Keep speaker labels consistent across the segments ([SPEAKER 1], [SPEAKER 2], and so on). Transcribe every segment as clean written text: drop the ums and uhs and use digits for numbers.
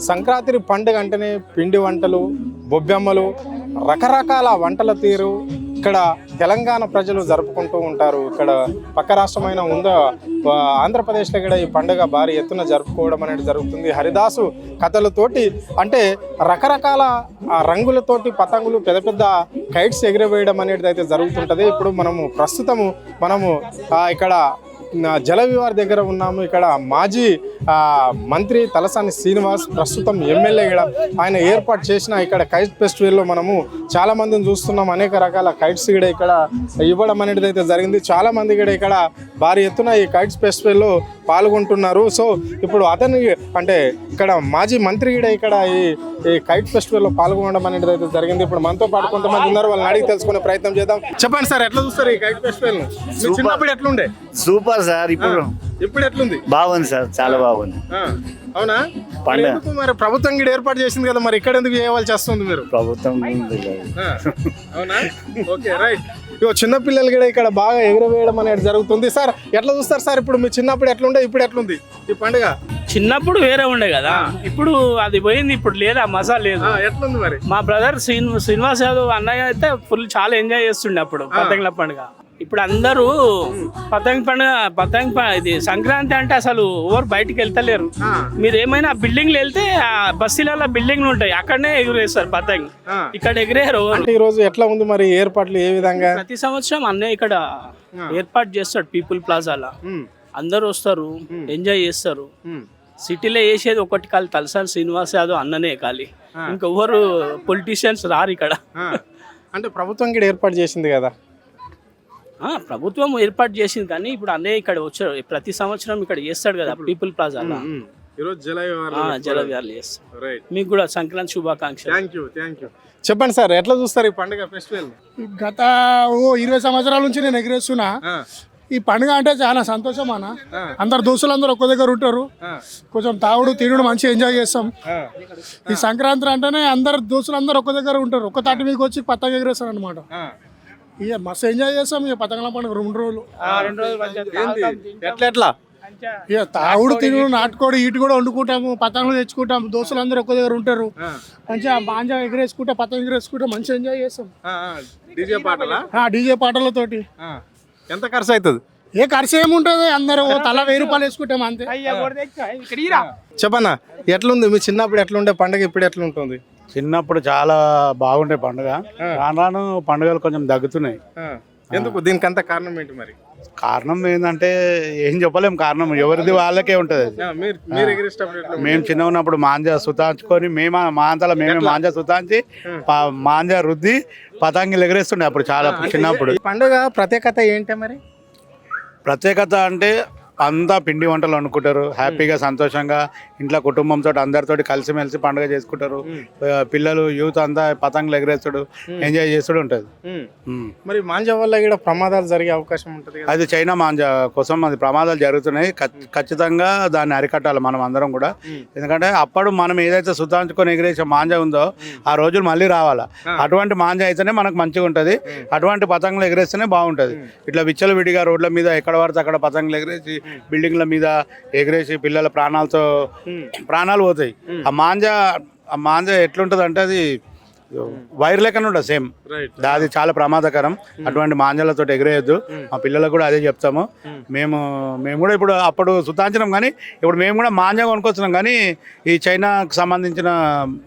[SPEAKER 1] సంక్రాంతి పండుగ అంటేనే పిండి వంటలు, బొబ్బెమ్మలు, రకరకాల వంటల తీరు ఇక్కడ తెలంగాణ ప్రజలు జరుపుకుంటూ ఉంటారు. ఇక్కడ పక్క రాష్ట్రమైన ఆంధ్రప్రదేశ్లో కూడా ఈ పండుగ భారీ ఎత్తున జరుపుకోవడం అనేది జరుగుతుంది. హరిదాసు కథలతోటి అంటే రకరకాల రంగులతోటి పతంగులు, పెద్ద పెద్ద కైట్స్ ఎగిరవేయడం అనేది అయితే జరుగుతుంటుంది. ఇప్పుడు ప్రస్తుతము ఇక్కడ జల వివార్ దగ్గర ఉన్నాము. ఇక్కడ మాజీ మంత్రి తలసాని శ్రీనివాస్, ప్రస్తుతం ఎమ్మెల్యే కూడా ఆయన ఏర్పాటు చేసిన ఇక్కడ కైట్ ఫెస్టివల్లో మనము చాలా మందిని చూస్తున్నాం. అనేక రకాల కైట్స్ కూడా ఇక్కడ ఇవ్వడం అనేది అయితే జరిగింది. చాలా మంది కూడా ఇక్కడ భారీ ఎత్తున ఈ కైట్స్ ఫెస్టివల్లో పాల్గొంటున్నారు. సో ఇప్పుడు అతని అంటే ఇక్కడ మాజీ మంత్రి కూడా ఇక్కడ ఈ కైట్ ఫెస్టివల్లో పాల్గొనడం అనేది అయితే జరిగింది. ఇప్పుడు మనతో పాటు కొంతమంది ఉన్నారు, వాళ్ళని అడిగి తెలుసుకునే ప్రయత్నం చేద్దాం. చెప్పండి సార్, ఎట్లా చూస్తారు ఈ కైట్ ఫెస్టివల్? చిన్నప్పుడు ఎట్లుండే?
[SPEAKER 2] Super sir.
[SPEAKER 1] ఇప్పుడు ఎట్లుంది?
[SPEAKER 2] బాగుంది సార్, చాలా బాగుంది.
[SPEAKER 1] అవునా? మరి ప్రభుత్వం కూడా ఏర్పాటు చేసింది కదా, మరి ఇక్కడ ఎందుకు చేయవలసి వస్తుంది మీరు?
[SPEAKER 2] ప్రభుత్వం
[SPEAKER 1] అవునా? Okay, right. ఇగో చిన్నపిల్లలు కూడా ఇక్కడ బాగా ఎగురవేయడం అనేది జరుగుతుంది. సార్ ఎట్లా చూస్తారు సార్? ఇప్పుడు మీ చిన్నప్పుడు ఎట్లుండే, ఇప్పుడు ఎట్లుంది ఈ పండుగ?
[SPEAKER 3] చిన్నప్పుడు వేరే ఉండే కదా, ఇప్పుడు అది పోయింది. ఇప్పుడు లేదా మజా లేదు.
[SPEAKER 1] ఎట్లుంది మరి?
[SPEAKER 3] మా బ్రదర్ శ్రీనివాస్ యాదవ్ అన్నయ్య అయితే ఫుల్ చాలా ఎంజాయ్ చేస్తుండే అప్పుడు పతంగుల పండుగ. ఇప్పుడు అందరూ ఇది సంక్రాంతి అంటే అసలు ఎవరు బయటికి వెళ్తలేరు. మీరు ఏమైనా బిల్డింగ్లు వెళ్తే ఆ బస్తీలలో బిల్డింగ్లు ఉంటాయి, అక్కడనే ఎగురేస్తారు పతంగ్. ఇక్కడ ఎగిరేరు.
[SPEAKER 1] ఈ రోజు ఎట్లా ఉంది మరి ఏర్పాట్లు? ఏ విధంగా?
[SPEAKER 3] ప్రతి సంవత్సరం అన్నయ్య ఇక్కడ ఏర్పాటు చేస్తాడు పీపుల్ ప్లాజాలో. అందరూ వస్తారు, ఎంజాయ్ చేస్తారు. సిటీలో వేసేది ఒకటి కాదు, తలసాని శ్రీనివాస్ యాదవ్ అన్ననే కాలి, ఇంకెవరు పొలిటీషియన్స్ రారు ఇక్కడ.
[SPEAKER 1] అంటే ప్రభుత్వం కూడా ఏర్పాటు చేసింది కదా?
[SPEAKER 3] ప్రభుత్వం ఏర్పాటు చేసింది, కానీ ఇప్పుడు అన్నయ్య ఇక్కడ వచ్చారు. ప్రతి సంవత్సరం ఇక్కడ చేస్తాడు కదా పీపుల్ ప్లాజాలో. జల విహార్ చేస్తాడు. మీకు కూడా సంక్రాంతి శుభాకాంక్షలు.
[SPEAKER 1] చెప్పండి సార్, ఎట్లా చూస్తారు ఈ పండుగ ఫెస్టివల్?
[SPEAKER 4] గత 20 సంవత్సరాల నుంచి నేను ఎగిరేస్తున్నా. ఈ పండుగ అంటే చాలా సంతోషం అన్న. అందరు దోస్తులందరూ ఒక్క దగ్గర ఉంటారు, కొంచెం తాగుడు తినుడు మంచిగా ఎంజాయ్ చేస్తాం. ఈ సంక్రాంతి అంటేనే అందరు దోస్తులందరూ ఒక్క దగ్గర ఉంటారు, ఒక్క తాటి మీకు వచ్చి పతంగ ఎగిరేస్తారు అనమాట. ఇక మస్తు ఎంజాయ్ చేస్తాం. ఇక పతంగుల పండుగ 2 రోజులు.
[SPEAKER 1] ఎట్లా
[SPEAKER 4] ఇక తాగుడు తినుడు, నాటుకోడి ఈటు కూడా వండుకుంటాము, పతంగులు తెచ్చుకుంటాం. దోస్తులందరూ ఒక్క దగ్గర ఉంటారు, మంచిగా మాంజా ఎగిరేసుకుంటే పతంగ ఎగిరేసుకుంటే మంచిగా ఎంజాయ్ చేస్తాం. డీజే పాటలతోటి.
[SPEAKER 1] ఎంత ఖర్చు అవుతుంది?
[SPEAKER 4] ఏ ఖర్చు ఏముంటుంది, అందరూ తల 1000 రూపాయలు వేసుకుంటాం అంతే.
[SPEAKER 1] చెప్పన్నా, ఎట్లుంది మీ చిన్నప్పుడు? ఎట్లుండే పండుగ, ఇప్పుడు ఎట్లుంటుంది?
[SPEAKER 5] చిన్నప్పుడు చాలా బాగుండే పండుగ. రాను పండుగలు కొంచెం తగ్గుతున్నాయి.
[SPEAKER 1] ఎందుకు? దీనికి అంత కారణం ఏంటి మరి?
[SPEAKER 5] కారణం ఏంటంటే ఏం చెప్పలేం. కారణం ఎవరిది వాళ్ళకే ఉంటది. మేము చిన్న ఉన్నప్పుడు మాంజా సుతాంచుకొని మా అంతలో మేమే మాంజా సుతాంచి మాంజా రుద్ది పతంగిలు ఎగరేస్తుండే అప్పుడు చాలా చిన్నప్పుడు.
[SPEAKER 1] పండుగ ప్రత్యేకత ఏంటి మరి?
[SPEAKER 5] ప్రత్యేకత అంటే అంతా పిండి వంటలు వండుకుంటారు, హ్యాపీగా సంతోషంగా ఇంట్లో కుటుంబంతో అందరితోటి కలిసిమెలిసి పండుగ చేసుకుంటారు. పిల్లలు యూత్ అంతా పతంగులు ఎగరేస్తాడు, ఎంజాయ్ చేస్తూ ఉంటుంది.
[SPEAKER 1] మరి మాంజా వల్ల కూడా ప్రమాదాలు జరిగే అవకాశం ఉంటుంది.
[SPEAKER 5] అది చైనా మాంజా కోసం అది ప్రమాదాలు జరుగుతున్నాయి. ఖచ్చితంగా దాన్ని అరికట్టాలి మనం అందరం కూడా. ఎందుకంటే అప్పుడు మనం ఏదైతే సుతాంచుకొని ఎగిరేసే మాంజా ఉందో ఆ రోజులు మళ్ళీ రావాలా. అటువంటి మాంజా అయితేనే మనకు మంచిగా ఉంటుంది. అటువంటి పతంగులు ఎగరేస్తేనే బాగుంటుంది. ఇట్లా విచ్చలు విడిగా రోడ్ల మీద ఎక్కడ పడితే అక్కడ పతంగులు ఎగరేసి బిల్డింగ్ల మీద ఎగరేసి పిల్లల ప్రాణాలు పోతాయి. ఆ మాంజా ఎట్లుంటది అంటే అది వైర్ లెక్కన ఉండదు సేమ్. అది చాలా ప్రమాదకరం. అటువంటి మాంజాలతో ఎగిరేయద్దు. మా పిల్లలకు కూడా అదే చెప్తాము. మేము కూడా ఇప్పుడు అప్పుడు సుతాంచినాం, కానీ ఇప్పుడు మేము కూడా మాంజా కొనుక్కొచ్చినాం, కానీ ఈ చైనాకు సంబంధించిన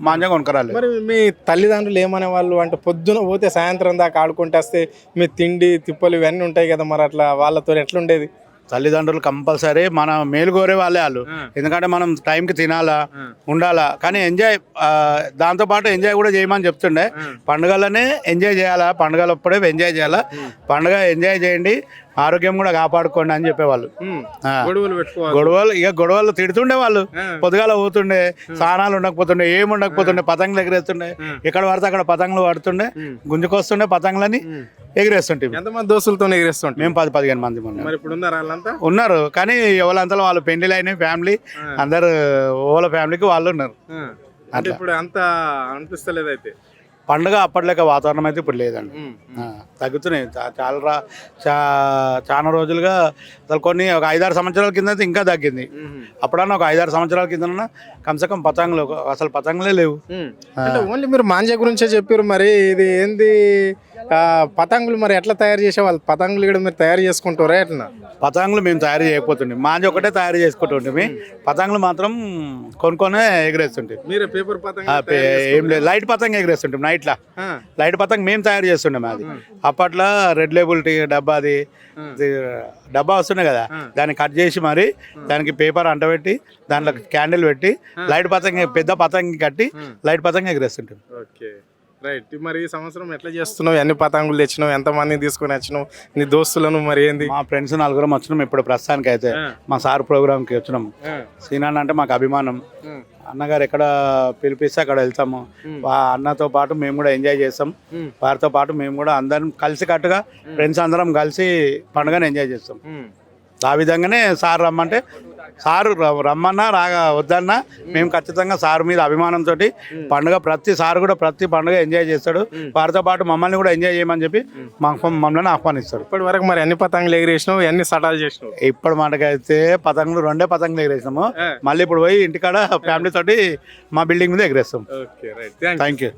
[SPEAKER 5] మాంజా కొనుక్కరాలి.
[SPEAKER 1] మరి మీ తల్లిదండ్రులు ఏమనే వాళ్ళు అంటే పొద్దున పోతే సాయంత్రం దాకా ఆడుకుంటే వస్తే మీ తిండి తిప్పలు ఇవన్నీ ఉంటాయి కదా, మరి అట్లా వాళ్ళతో ఎట్లుండేది?
[SPEAKER 5] తల్లిదండ్రులు కంపల్సరీ మన మేలు కోరే వాళ్ళే వాళ్ళు. ఎందుకంటే మనం టైంకి తినాలా, ఉండాలా, కానీ ఎంజాయ్ దాంతోపాటు ఎంజాయ్ కూడా చేయమని చెప్తుండే. పండుగలనే ఎంజాయ్ చేయాలా, పండుగలప్పుడే ఎంజాయ్ చేయాలా. పండుగ ఎంజాయ్ చేయండి, ఆరోగ్యం కూడా కాపాడుకోండి అని చెప్పేవాళ్ళు. గొడవలు తిడుతుండే వాళ్ళు. పొద్దుగాల పోతుండే, స్నానాలు ఉండకపోతుండే, ఏమి ఉండకపోతుండే, పతంగులు ఎగిరేస్తుండే. ఎక్కడ పడితే అక్కడ పతంగులు పడుతుండే, గుంజుకొస్తుండే, పతంగులని ఎగిరేస్తుంటే.
[SPEAKER 1] ఎంతమంది దోస్తులతో ఎగిరేస్తుంటే?
[SPEAKER 5] మేము 10-15 మంది ఉన్నారు, కానీ ఎవరంతా వాళ్ళు పెళ్లిలు అయినాయి, ఫ్యామిలీ అందరు ఓల ఫ్యామిలీకి వాళ్ళు ఉన్నారు.
[SPEAKER 1] ఇప్పుడు అంత అనిపిస్తలేదు అయితే
[SPEAKER 5] పండుగ అప్పట్లేక వాతావరణం అయితే ఇప్పుడు లేదండి. తగ్గుతున్నాయి చాలా రోజులుగా అసలు కొన్ని ఒక 5-6 సంవత్సరాల కింద అయితే ఇంకా తగ్గింది. అప్పుడన్నా ఒక 5-6 సంవత్సరాల కింద కమ్సకం పతంగులు అసలు పతంగులే లేవు.
[SPEAKER 1] అంటే ఓన్లీ మీరు మాంజా గురించే చెప్పారు, మరి ఇది ఏంది పతంగులు మరి ఎట్లా తయారు చేసేవాళ్ళు? పతంగులు కూడా మీరు తయారు చేసుకుంటారా ఎట్లా?
[SPEAKER 5] పతంగులు మేము తయారు చేయకపోతుండే, మాంజ ఒకటే తయారు చేసుకుంటుంటే పతంగులు మాత్రం కొనుక్కొనే ఎగరేస్తుంటే.
[SPEAKER 1] మీరు పేపర్ పతంగ
[SPEAKER 5] ఏం లేదు, లైట్ పతంగ ఎగరేస్తుంటాం నైట్లా. లైట్ పతంగ మేము తయారు చేస్తుండే. అది అప్పట్లో రెడ్ లేబుల్ డబ్బాది డబ్బా వస్తుండే కదా, దాన్ని కట్ చేసి మరి దానికి పేపర్ అంటబెట్టి దాంట్లో క్యాండిల్ పెట్టి లైట్ పతంగ పెద్ద పతంగి కట్టి లైట్ పతంగ ఎగరేస్తుంటాం.
[SPEAKER 1] Okay right. మరి ఈ సంవత్సరం ఎట్లా చేస్తున్నావు? ఎన్ని పతంగులు తెచ్చినావు? ఎంతమందిని తీసుకొని వచ్చినావు? నీ దోస్తులను మరి ఏంది?
[SPEAKER 5] మా ఫ్రెండ్స్ 4 వచ్చినాం ఇప్పుడు ప్రస్తుతానికి అయితే. మా సార్ ప్రోగ్రామ్కి వచ్చినాం. సీనాన్న అంటే మాకు అభిమానం. అన్నగారు ఎక్కడ పిలిపిస్తే అక్కడ వెళ్తాము. అన్నతో పాటు మేము కూడా ఎంజాయ్ చేస్తాం. వారితో పాటు మేము కూడా అందరం కలిసి కట్టుగా ఫ్రెండ్స్ అందరం కలిసి పండుగను ఎంజాయ్ చేస్తాం. ఆ విధంగానే సార్ రమ్మంటే సారు రమ్మన్నా వద్దన్నా మేము ఖచ్చితంగా సార్ మీద అభిమానంతో పండుగ ప్రతి పండుగ ఎంజాయ్ చేస్తాడు. వారితో పాటు మమ్మల్ని కూడా ఎంజాయ్ చేయమని చెప్పి మమ్మల్ని ఆహ్వానిస్తాడు.
[SPEAKER 1] ఇప్పటి వరకు మరి ఎన్ని పతంగులు ఎగిరేసినావు? ఎన్ని సటాలు చేసినావు?
[SPEAKER 5] ఇప్పటి మాటకైతే 2 పతంగులు ఎగిరేసినాము. మళ్ళీ ఇప్పుడు పోయి ఇంటికాడ ఫ్యామిలీ తోటి మా బిల్డింగ్ మీద ఎగిరేస్తాం.
[SPEAKER 1] Okay right,
[SPEAKER 5] thank you.